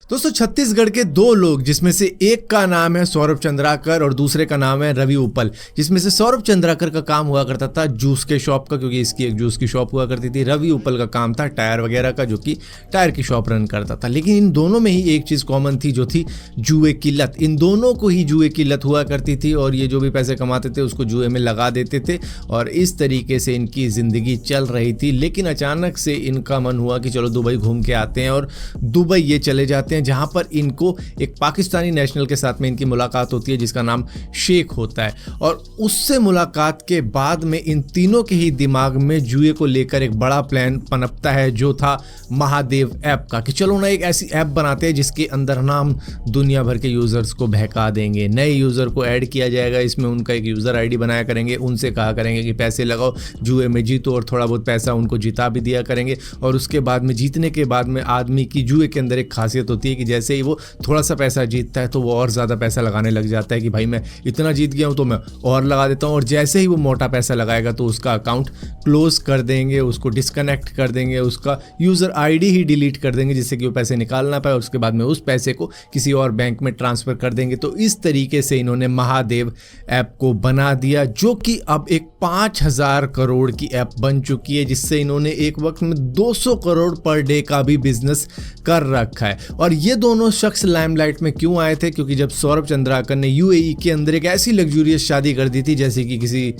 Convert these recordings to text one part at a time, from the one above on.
दोस्तों छत्तीसगढ़ के दो लोग, जिसमें से एक का नाम है सौरभ चंद्राकर और दूसरे का नाम है रवि उपल। जिसमें से सौरभ चंद्राकर का काम हुआ करता था जूस के शॉप का, क्योंकि इसकी एक जूस की शॉप हुआ करती थी। रवि उपल का काम था टायर वगैरह का, जो कि टायर की शॉप रन करता था। लेकिन इन दोनों में ही एक चीज़ कॉमन थी, जो थी जुए की लत। इन दोनों को ही जुए की लत हुआ करती थी और ये जो भी पैसे कमाते थे उसको जुए में लगा देते थे और इस तरीके से इनकी ज़िंदगी चल रही थी। लेकिन अचानक से इनका मन हुआ कि चलो दुबई घूम के आते हैं और दुबई ये चले जाते हैं, जहां पर इनको एक पाकिस्तानी नेशनल के साथ में इनकी मुलाकात होती है जिसका नाम शेख होता है। और उससे मुलाकात के बाद में इन तीनों के ही दिमाग में जुए को लेकर एक बड़ा प्लान पनपता है, जो था महादेव ऐप का, कि चलो ना एक ऐसी ऐप बनाते हैं जिसके अंदर ना हम दुनिया भर के यूज़र्स को बहका देंगे। नए यूज़र को ऐड किया जाएगा, इसमें उनका एक यूज़र आईडी बनाया करेंगे, उनसे कहा करेंगे कि पैसे लगाओ, जुए में जीतो और थोड़ा बहुत पैसा उनको जिता भी दिया करेंगे। और उसके बाद में जीतने के बाद में आदमी की जुए के अंदर एक खासियत होती है कि जैसे ही वो थोड़ा सा पैसा जीतता है तो वो और ज़्यादा पैसा लगाने लग जाता है कि भाई मैं इतना जीत गया हूँ तो मैं और लगा देता हूँ। और जैसे ही वो मोटा पैसा लगाएगा तो उसका अकाउंट क्लोज कर देंगे, उसको डिस्कनेक्ट कर देंगे, उसका यूज़र आईडी ही डिलीट कर देंगे जिससे कि वो पैसे निकाल ना पाए और उसके बाद में उस पैसे को किसी और बैंक में ट्रांसफ़र कर देंगे। तो इस तरीके से इन्होंने महादेव ऐप को बना दिया, जो कि अब एक 5,000 करोड़ की ऐप बन चुकी है, जिससे इन्होंने एक वक्त में 200 करोड़ पर डे का भी बिजनेस कर रखा है। और ये दोनों शख्स लाइमलाइट में क्यों आए थे? क्योंकि जब सौरभ चंद्राकर ने यूएई के अंदर एक ऐसी लग्जूरियस शादी कर दी थी जैसे कि किसी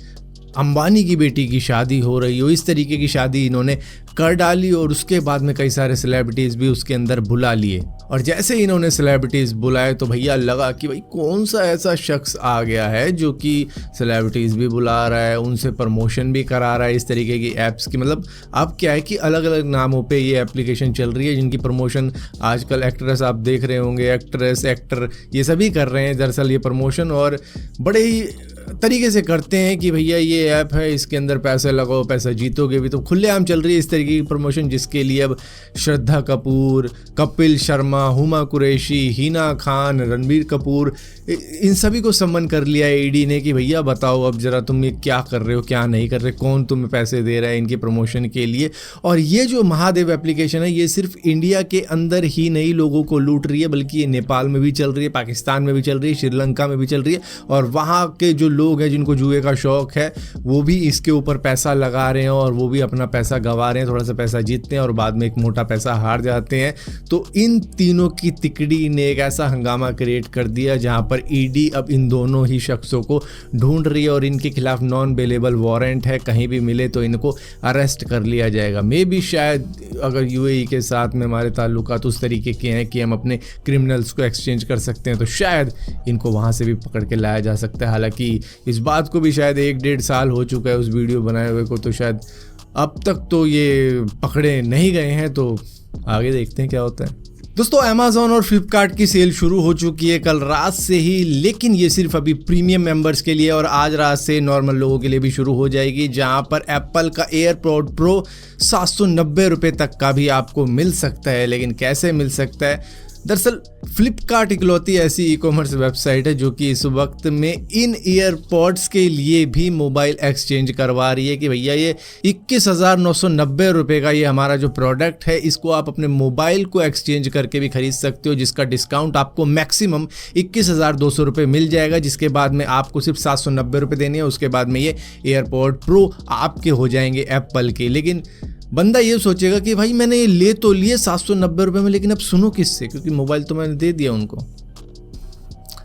अंबानी की बेटी की शादी हो रही हो, इस तरीके की शादी इन्होंने कर डाली। और उसके बाद में कई सारे सेलिब्रिटीज़ भी उसके अंदर बुला लिए। और जैसे ही इन्होंने सेलिब्रिटीज़ बुलाए तो भैया लगा कि भाई कौन सा ऐसा शख्स आ गया है जो कि सेलिब्रिटीज़ भी बुला रहा है, उनसे प्रमोशन भी करा रहा है इस तरीके की ऐप्स की। मतलब अब क्या है कि अलग अलग नामों पे ये एप्लीकेशन चल रही है जिनकी प्रमोशन आजकल एक्ट्रेस आप देख रहे होंगे, एक्ट्रेस एक्टर ये सभी कर रहे हैं दरअसल ये प्रमोशन, और बड़े ही तरीके से करते हैं कि भैया ये ऐप है, इसके अंदर पैसे लगाओ, पैसा जीतोगे भी। तो खुलेआम चल रही है इस तरीके की प्रमोशन, जिसके लिए अब श्रद्धा कपूर, कपिल शर्मा, हुमा कुरैशी, हिना खान, रणबीर कपूर, इन सभी को सम्मन कर लिया है ईडी ने कि भैया बताओ अब जरा तुम ये क्या कर रहे हो, क्या नहीं कर रहे, कौन तुम्हें पैसे दे रहा है इनकी प्रमोशन के लिए। और ये जो महादेव एप्लीकेशन है ये सिर्फ इंडिया के अंदर ही नहीं लोगों को लूट रही है, बल्कि ये नेपाल में भी चल रही है, पाकिस्तान में भी चल रही है, श्रीलंका में भी चल रही है। और वहाँ के जो लोग हैं जिनको जुए का शौक है वो भी इसके ऊपर पैसा लगा रहे हैं और वो भी अपना पैसा गंवा रहे हैं, थोड़ा सा पैसा जीतते हैं और बाद में एक मोटा पैसा हार जाते हैं। तो इन तीनों की तिकड़ी ने एक ऐसा हंगामा क्रिएट कर दिया जहां पर ईडी अब इन दोनों ही शख्सों को ढूंढ रही है और इनके खिलाफ नॉन बेलेबल वारंट है, कहीं भी मिले तो इनको अरेस्ट कर लिया जाएगा। मे भी शायद अगर यूएई के साथ में हमारे ताल्लुकात उस तरीके के हैं कि हम अपने क्रिमिनल्स को एक्सचेंज कर सकते हैं तो शायद इनको वहाँ से भी पकड़ के लाया जा सकता है। हालांकि इस बात को भी शायद 1-1.5 साल हो चुका है उस वीडियो बनाए हुए को, तो शायद अब तक तो ये पकड़े नहीं गए हैं, तो आगे देखते हैं क्या होता है। दोस्तों अमेज़न और फ्लिपकार्ट की सेल शुरू हो चुकी है कल रात से ही, लेकिन ये सिर्फ अभी प्रीमियम मेंबर्स के लिए और आज रात से नॉर्मल लोगों के लिए भी शुरू हो जाएगी, जहां पर एप्पल का एयरपॉड प्रो 790 रुपये तक का भी आपको मिल सकता है। लेकिन कैसे मिल सकता है? दरअसल फ्लिपकार्ट इकलौती ऐसी ई कॉमर्स वेबसाइट है जो कि इस वक्त में इन ईयरपॉड्स के लिए भी मोबाइल एक्सचेंज करवा रही है कि भैया ये 21,990 रुपये का ये हमारा जो प्रोडक्ट है इसको आप अपने मोबाइल को एक्सचेंज करके भी खरीद सकते हो, जिसका डिस्काउंट आपको मैक्सिमम 21,200 रुपये मिल जाएगा, जिसके बाद में आपको सिर्फ 790 रुपये देने हैं। उसके बाद में ये एयरपॉड प्रो आपके हो जाएंगे एप्पल के। लेकिन बंदा ये सोचेगा कि भाई मैंने ये ले तो लिए 790 रुपये में, लेकिन अब सुनो किससे, क्योंकि मोबाइल तो मैंने दे दिया उनको।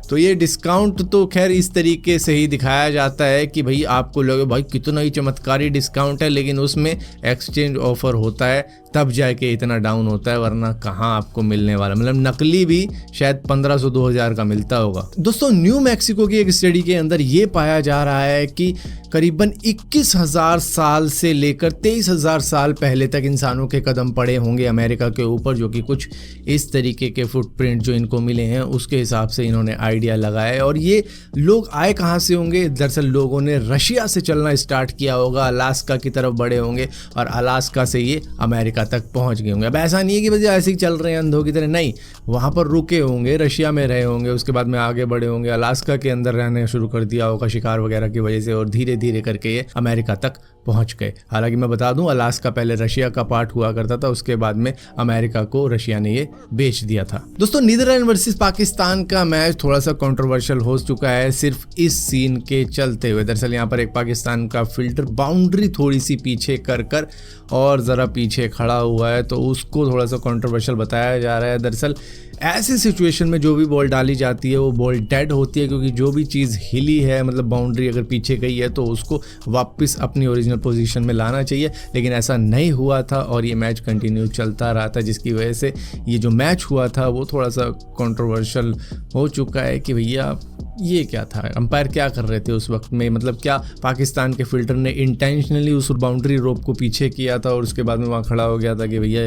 तो ये डिस्काउंट तो खैर इस तरीके से ही दिखाया जाता है कि भाई आपको लगे भाई कितना ही चमत्कारी डिस्काउंट है, लेकिन उसमें एक्सचेंज ऑफर होता है तब जाके इतना डाउन होता है, वरना कहाँ आपको मिलने वाला। मतलब नकली भी शायद 1500-2000 का मिलता होगा। दोस्तों न्यू मैक्सिको की एक स्टडी के अंदर ये पाया जा रहा है कि करीबन 21,000 साल से लेकर 23,000 साल पहले तक इंसानों के कदम पड़े होंगे अमेरिका के ऊपर, जो कि कुछ इस तरीके के फुटप्रिंट जो इनको मिले हैं उसके हिसाब से इन्होंने आइडिया लगाया है। और ये लोग आए कहाँ से होंगे? दरअसल लोगों ने रशिया से चलना स्टार्ट किया होगा, अलास्का की तरफ बढ़े होंगे और अलास्का से ये अमेरिका अमेरिका तक पहुंच गए होंगे। अब ऐसा नहीं है कि बस ऐसे ही चल रहे हैं अंधों की तरह, नहीं, वहाँ पर रुके होंगे, रशिया में रहे होंगे, उसके बाद में आगे बढ़े होंगे, अलास्का के अंदर रहने शुरू कर दिया होगा शिकार वगैरह की वजह से, और धीरे धीरे करके ये अमेरिका तक पहुंच गए। हालांकि मैं बता दूं, अलास्का पहले रशिया का पार्ट हुआ करता था, उसके बाद में अमेरिका को रशिया ने ये बेच दिया था। दोस्तों, नीदरलैंड वर्सेस पाकिस्तान का मैच थोड़ा सा कंट्रोवर्शियल हो चुका है सिर्फ इस सीन के चलते हुए। दरअसल यहाँ पर एक पाकिस्तान का फील्डर बाउंड्री थोड़ी सी पीछे कर और ज़रा पीछे खड़ा हुआ है, तो उसको थोड़ा सा कंट्रोवर्शियल बताया जा रहा है। दरअसल ऐसी सिचुएशन में जो भी बॉल डाली जाती है वो बॉल डेड होती है, क्योंकि जो भी चीज़ हिली है, मतलब बाउंड्री अगर पीछे गई है तो उसको वापस अपनी ओरिजिनल पोजीशन में लाना चाहिए, लेकिन ऐसा नहीं हुआ था और ये मैच कंटिन्यू चलता रहा था, जिसकी वजह से ये जो मैच हुआ था वो थोड़ा सा कंट्रोवर्शियल हो चुका है कि भैया ये क्या था, अंपायर क्या कर रहे थे उस वक्त में, मतलब क्या पाकिस्तान के फील्डर ने इंटेंशनली उस बाउंड्री रोप को पीछे किया था और उसके बाद में वहाँ खड़ा हो गया था कि भैया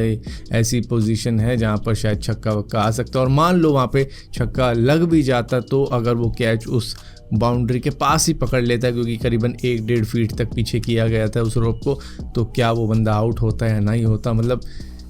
ऐसी पोजीशन है जहाँ पर शायद छक्का वक्का आ सकता है, और मान लो वहाँ पे छक्का लग भी जाता तो अगर वो कैच उस बाउंड्री के पास ही पकड़ लेता है, क्योंकि करीबन 1-1.5 फीट तक पीछे किया गया था उस रोप को, तो क्या वो बंदा आउट होता है या नहीं होता। मतलब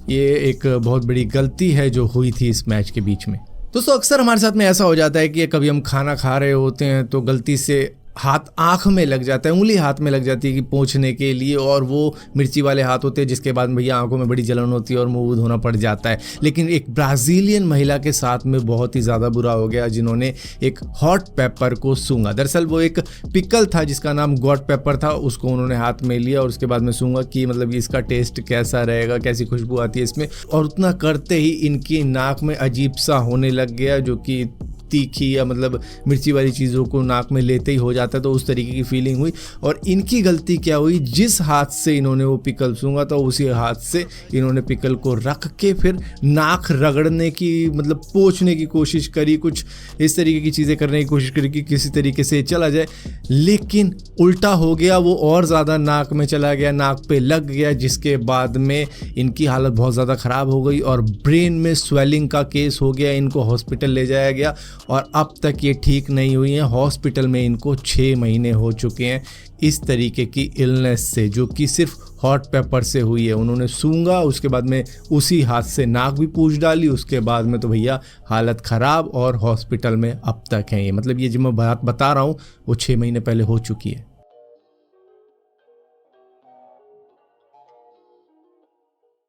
ये एक बहुत बड़ी गलती है जो हुई थी इस मैच के बीच में। दोस्तों, अक्सर हमारे साथ में ऐसा हो जाता है कि कभी हम खाना खा रहे होते हैं तो गलती से हाथ आँख में लग जाता है, उंगली हाथ में लग जाती है कि पोंछने के लिए, और वो मिर्ची वाले हाथ होते हैं जिसके बाद भैया आंखों में बड़ी जलन होती है और मुंह धोना पड़ जाता है। लेकिन एक ब्राज़ीलियन महिला के साथ में बहुत ही ज़्यादा बुरा हो गया, जिन्होंने एक हॉट पेपर को सूंघा। दरअसल वो एक पिकल था जिसका नाम गॉड पेपर था, उसको उन्होंने हाथ में लिया और उसके बाद में सूंघा कि मतलब इसका टेस्ट कैसा रहेगा, कैसी खुशबू आती है इसमें, और उतना करते ही इनकी नाक में अजीब सा होने लग गया, जो कि तीखी या मतलब मिर्ची वाली चीज़ों को नाक में लेते ही हो जाता है, तो उस तरीके की फीलिंग हुई। और इनकी गलती क्या हुई, जिस हाथ से इन्होंने वो पिकल सूंघा था उसी हाथ से इन्होंने पिकल को रख के फिर नाक रगड़ने की, मतलब पोंछने की कोशिश करी, कुछ इस तरीके की चीज़ें करने की कोशिश करी कि किसी तरीके से चला जाए, लेकिन उल्टा हो गया, वो और ज़्यादा नाक में चला गया, नाक पे लग गया, जिसके बाद में इनकी हालत बहुत ज़्यादा ख़राब हो गई और ब्रेन में स्वेलिंग का केस हो गया। इनको हॉस्पिटल ले जाया गया और अब तक ये ठीक नहीं हुई हैं। हॉस्पिटल में इनको 6 महीने हो चुके हैं इस तरीके की इलनेस से, जो कि सिर्फ हॉट पेपर से हुई है। उन्होंने सूंघा, उसके बाद में उसी हाथ से नाक भी पूंछ डाली, उसके बाद में तो भैया हालत ख़राब और हॉस्पिटल में अब तक है ये। मतलब ये जो मैं बात बता रहा हूँ वो 6 महीने पहले हो चुकी है।